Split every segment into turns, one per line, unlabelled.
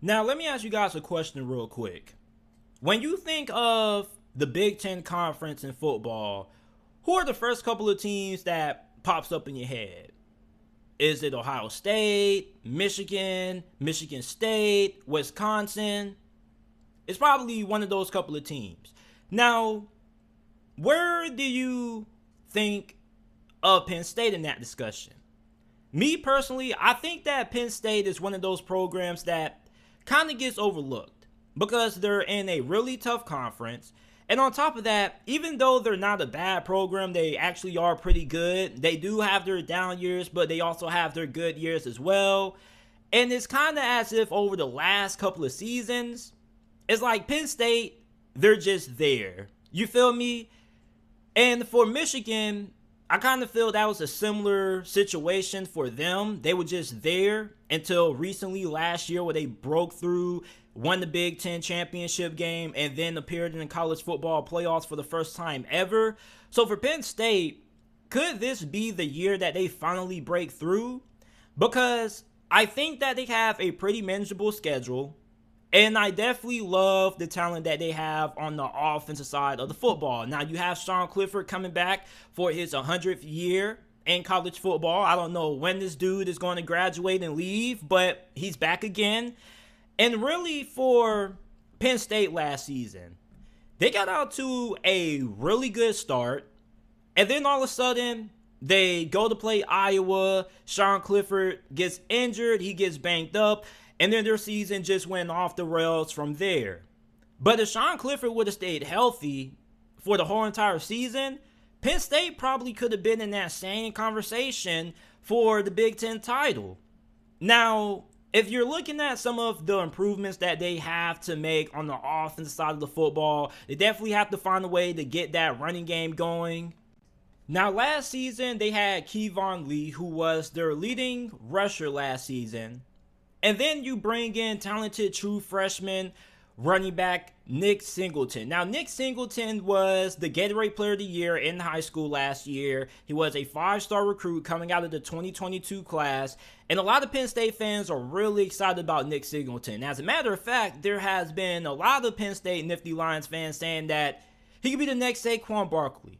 Now, let me ask you guys a question real quick. When you think of the Big Ten Conference in football, who are the first couple of teams that pops up in your head? Is it Ohio State, Michigan, Michigan State, Wisconsin? It's probably one of those couple of teams. Now, where do you think of Penn State in that discussion? Me personally, I think that Penn State is one of those programs that kind of gets overlooked because they're in a really tough conference. And on top of that, even though they're not a bad program, they actually are pretty good. They do have their down years, but they also have their good years as well. And it's kind of as if over the last couple of seasons, it's like Penn State, they're just there. You feel me? And for Michigan, I kind of feel that was a similar situation for them. They were just there until recently last year where they broke through, won the Big Ten championship game, and then appeared in the college football playoffs for the first time ever. So for Penn State, could this be the year that they finally break through? Because I think that they have a pretty manageable schedule. And I definitely love the talent that they have on the offensive side of the football. Now, you have Sean Clifford coming back for his 100th year in college football. I don't know when this dude is going to graduate and leave, but he's back again. And really, for Penn State last season, they got out to a really good start. And then all of a sudden, they go to play Iowa. Sean Clifford gets injured. He gets banged up. And then their season just went off the rails from there. But if Sean Clifford would have stayed healthy for the whole entire season, Penn State probably could have been in that same conversation for the Big Ten title. Now, if you're looking at some of the improvements that they have to make on the offensive side of the football, they definitely have to find a way to get that running game going. Now, last season, they had Kevon Lee, who was their leading rusher last season. And then you bring in talented true freshman running back Nick Singleton. Now, Nick Singleton was the Gatorade Player of the Year in high school last year. He was a 5-star recruit coming out of the 2022 class. And a lot of Penn State fans are really excited about Nick Singleton. As a matter of fact, there has been a lot of Penn State Nifty Lions fans saying that he could be the next Saquon Barkley.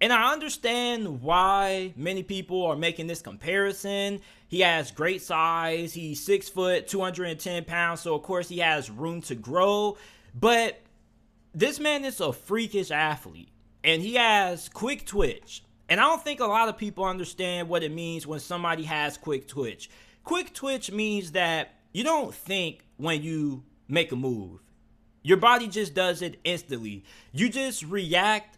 And I understand why many people are making this comparison. He has great size. He's 6 foot, 210 pounds. So, of course, he has room to grow. But this man is a freakish athlete. And he has quick twitch. And I don't think a lot of people understand what it means when somebody has quick twitch. Quick twitch means that you don't think when you make a move. Your body just does it instantly. You just react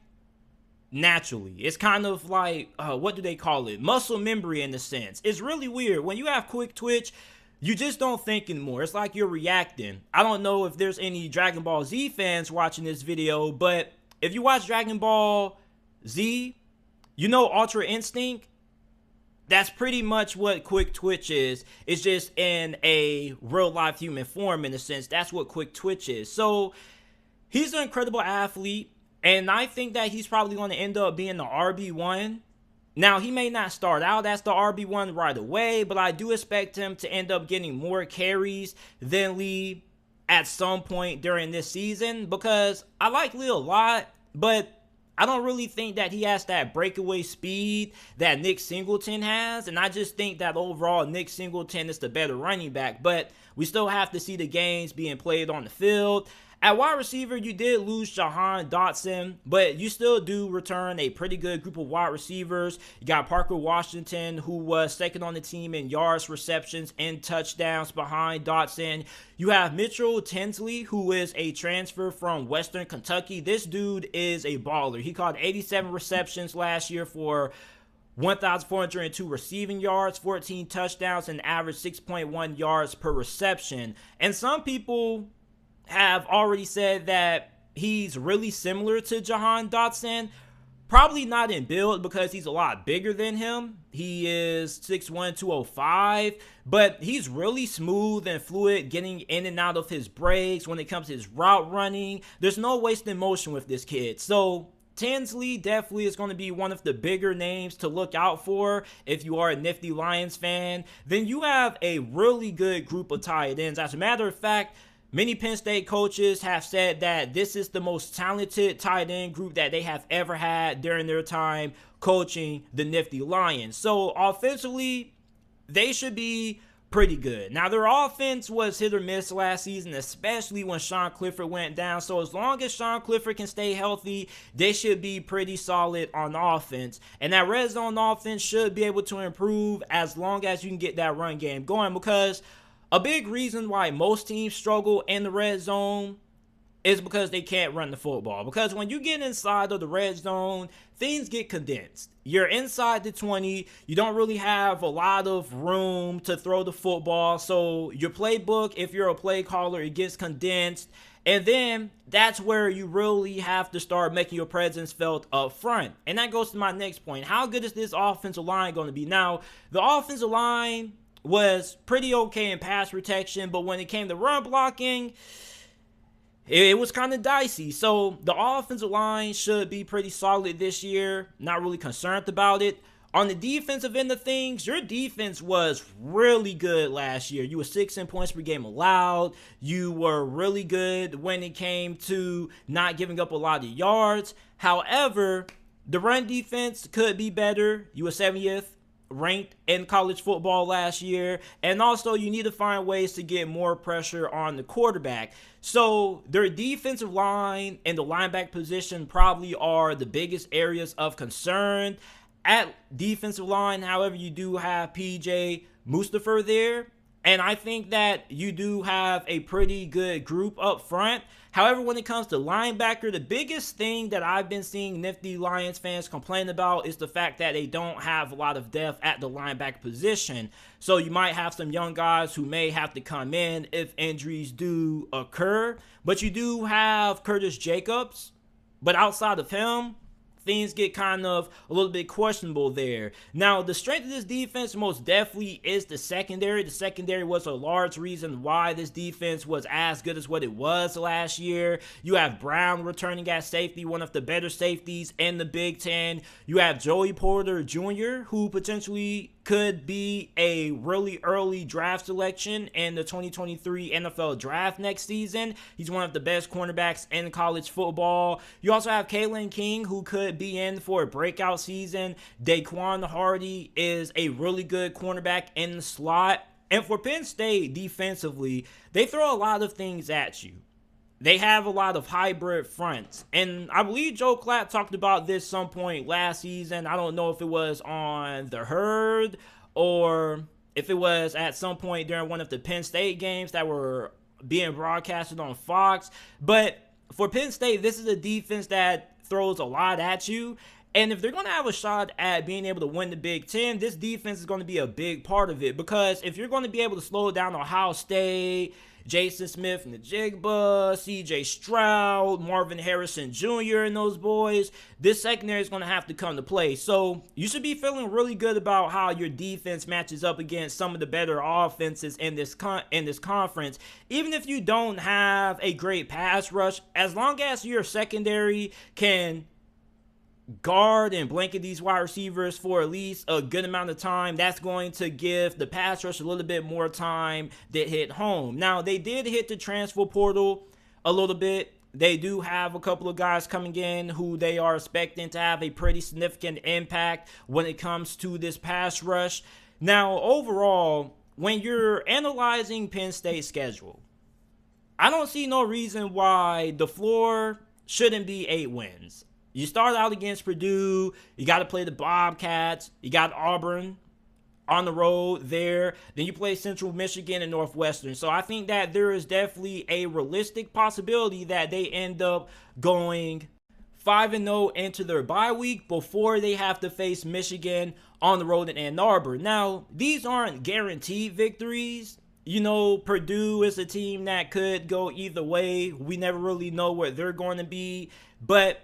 naturally. It's kind of like, what do they call it? Muscle memory in a sense. It's really weird. When you have quick twitch, you just don't think anymore. It's like you're reacting. I don't know if there's any Dragon Ball Z fans watching this video, but if you watch Dragon Ball Z, you know Ultra Instinct? That's pretty much what quick twitch is. It's just in a real life human form in a sense. That's what quick twitch is. So he's an incredible athlete. And I think that he's probably going to end up being the RB1. Now, he may not start out as the RB1 right away, but I do expect him to end up getting more carries than Lee at some point during this season because I like Lee a lot, but I don't really think that he has that breakaway speed that Nick Singleton has. And I just think that overall Nick Singleton is the better running back, but we still have to see the games being played on the field. At wide receiver, you did lose Jahan Dotson, but you still do return a pretty good group of wide receivers. You got Parker Washington, who was second on the team in yards, receptions, and touchdowns behind Dotson. You have Mitchell Tinsley, who is a transfer from Western Kentucky. This dude is a baller. He caught 87 receptions last year for 1,402 receiving yards, 14 touchdowns, and average 6.1 yards per reception. And some people have already said that he's really similar to Jahan Dotson. Probably not in build because he's a lot bigger than him. He is 6'1", 205, but he's really smooth and fluid getting in and out of his breaks when it comes to his route running. There's no wasting motion with this kid. So Tinsley definitely is going to be one of the bigger names to look out for if you are a Nifty Lions fan. Then you have a really good group of tight ends. As a matter of fact, many Penn State coaches have said that this is the most talented tight end group that they have ever had during their time coaching the Nifty Lions. So offensively, they should be pretty good. Now, their offense was hit or miss last season, especially when Sean Clifford went down. So as long as Sean Clifford can stay healthy, they should be pretty solid on offense. And that red zone offense should be able to improve as long as you can get that run game going, because a big reason why most teams struggle in the red zone is because they can't run the football. Because when you get inside of the red zone, things get condensed. You're inside the 20. You don't really have a lot of room to throw the football. So your playbook, if you're a play caller, it gets condensed. And then that's where you really have to start making your presence felt up front. And that goes to my next point. How good is this offensive line going to be? Now, the offensive line was pretty okay in pass protection, but when it came to run blocking, it was kind of dicey. So the offensive line should be pretty solid this year. Not really concerned about it. On the defensive end of things, your defense was really good last year. You were 6 in points per game allowed. You were really good when it came to not giving up a lot of yards. However, the run defense could be better. You were 70th ranked in college football last year, and also you need to find ways to get more pressure on the quarterback. So their defensive line and the linebacker position probably are the biggest areas of concern. At defensive line, however, you do have PJ Mustafa there, and I think that you do have a pretty good group up front. However, when it comes to linebacker, the biggest thing that I've been seeing Nifty Lions fans complain about is the fact that they don't have a lot of depth at the linebacker position. So you might have some young guys who may have to come in if injuries do occur. But you do have Curtis Jacobs. But outside of him, things get kind of a little bit questionable there. Now, the strength of this defense most definitely is the secondary. The secondary was a large reason why this defense was as good as what it was last year. You have Brown returning at safety, one of the better safeties in the Big Ten. You have Joey Porter Jr., who potentially could be a really early draft selection in the 2023 NFL draft next season. He's one of the best cornerbacks in college football. You also have Kalen King, who could be in for a breakout season. Daquan Hardy is a really good cornerback in the slot. And for Penn State defensively, they throw a lot of things at you. They have a lot of hybrid fronts. And I believe Joe Klatt talked about this some point last season. I don't know if it was on The Herd or if it was at some point during one of the Penn State games that were being broadcasted on Fox. But for Penn State, this is a defense that throws a lot at you. And if they're going to have a shot at being able to win the Big Ten, this defense is going to be a big part of it. Because if you're going to be able to slow down Ohio State, Jason Smith and the Jigba, CJ Stroud, Marvin Harrison Jr. and those boys, this secondary is going to have to come to play. So you should be feeling really good about how your defense matches up against some of the better offenses in this conference. Even if you don't have a great pass rush, as long as your secondary can guard and blanket these wide receivers for at least a good amount of time, that's going to give the pass rush a little bit more time to hit home. Now, they did hit the transfer portal a little bit. They do have a couple of guys coming in who they are expecting to have a pretty significant impact when it comes to this pass rush. Now, overall, when you're analyzing Penn State's schedule, I don't see no reason why the floor shouldn't be 8 wins. You start out against Purdue, you got to play the Bobcats, you got Auburn on the road there, then you play Central Michigan and Northwestern. So I think that there is definitely a realistic possibility that they end up going 5-0 into their bye week before they have to face Michigan on the road in Ann Arbor. Now, these aren't guaranteed victories. You know, Purdue is a team that could go either way. We never really know where they're going to be, but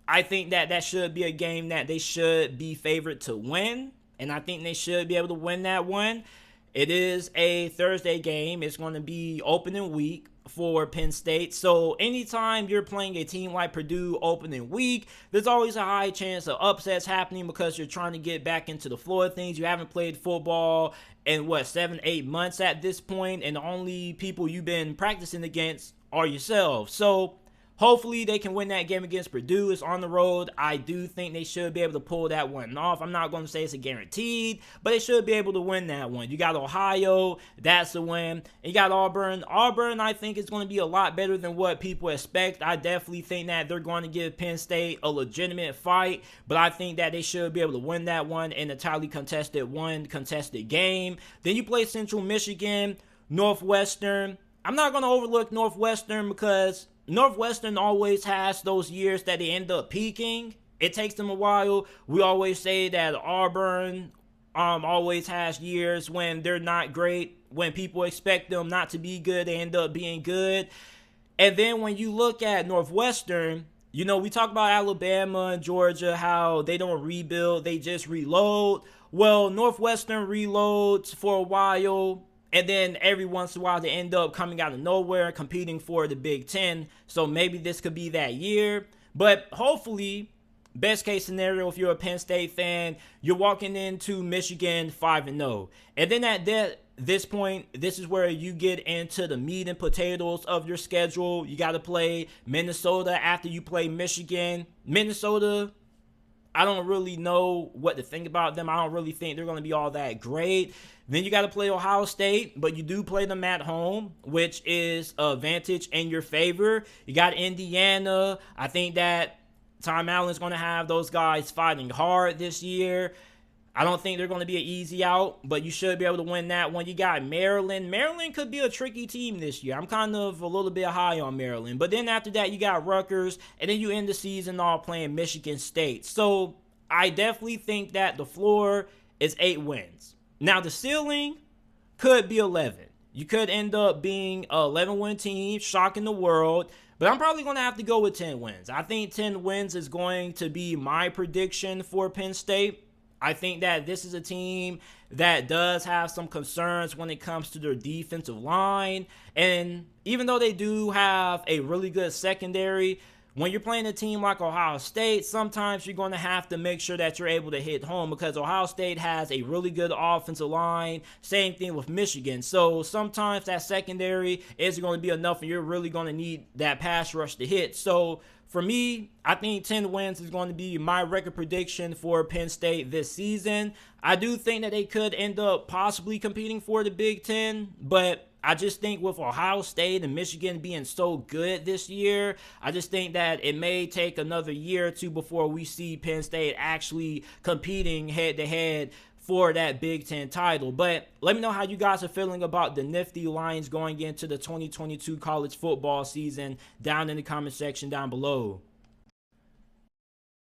I think that should be a game that they should be favored to win, and I think they should be able to win that one. It is a Thursday game. It's going to be opening week. for Penn State. So anytime you're playing a team like Purdue opening week, there's always a high chance of upsets happening because you're trying to get back into the flow of things. You haven't played football in 7-8 months at this point, and the only people you've been practicing against are yourselves. So hopefully they can win that game against Purdue. It's on the road. I do think they should be able to pull that one off. I'm not going to say it's a guaranteed, but they should be able to win that one. You got Ohio, that's a win. And you got Auburn. Auburn, I think, is going to be a lot better than what people expect. I definitely think that they're going to give Penn State a legitimate fight, but I think that they should be able to win that one in a tightly contested game. Then you play Central Michigan, Northwestern. I'm not going to overlook Northwestern because Northwestern always has those years that they end up peaking. It takes them a while. We always say that Auburn always has years when they're not great. When people expect them not to be good, they end up being good. And then when you look at Northwestern, you know, we talk about Alabama and Georgia, how they don't rebuild, they just reload. Well, Northwestern reloads for a while, and then every once in a while, they end up coming out of nowhere, competing for the Big Ten. So maybe this could be that year. But hopefully, best case scenario, if you're a Penn State fan, you're walking into Michigan 5-0. And then at this point, this is where you get into the meat and potatoes of your schedule. You got to play Minnesota after you play Michigan. Minnesota, I don't really know what to think about them. I don't really think they're going to be all that great. Then you got to play Ohio State, but you do play them at home, which is an advantage in your favor. You got Indiana. I think that Tom Allen's going to have those guys fighting hard this year. I don't think they're going to be an easy out, but you should be able to win that one. You got Maryland. Maryland could be a tricky team this year. I'm kind of a little bit high on Maryland. But then after that, you got Rutgers, and then you end the season off playing Michigan State. So I definitely think that the floor is 8 wins. Now, the ceiling could be 11. You could end up being an 11-win team, shocking the world. But I'm probably going to have to go with 10 wins. I think 10 wins is going to be my prediction for Penn State. I think that this is a team that does have some concerns when it comes to their defensive line. And even though they do have a really good secondary, when you're playing a team like Ohio State, sometimes you're going to have to make sure that you're able to hit home because Ohio State has a really good offensive line. Same thing with Michigan. So sometimes that secondary isn't going to be enough and you're really going to need that pass rush to hit. So for me, I think 10 wins is going to be my record prediction for Penn State this season. I do think that they could end up possibly competing for the Big Ten, but I just think with Ohio State and Michigan being so good this year, I just think that it may take another year or two before we see Penn State actually competing head-to-head for that Big Ten title. But let me know how you guys are feeling about the Nifty Lions going into the 2022 college football season down in the comment section down below.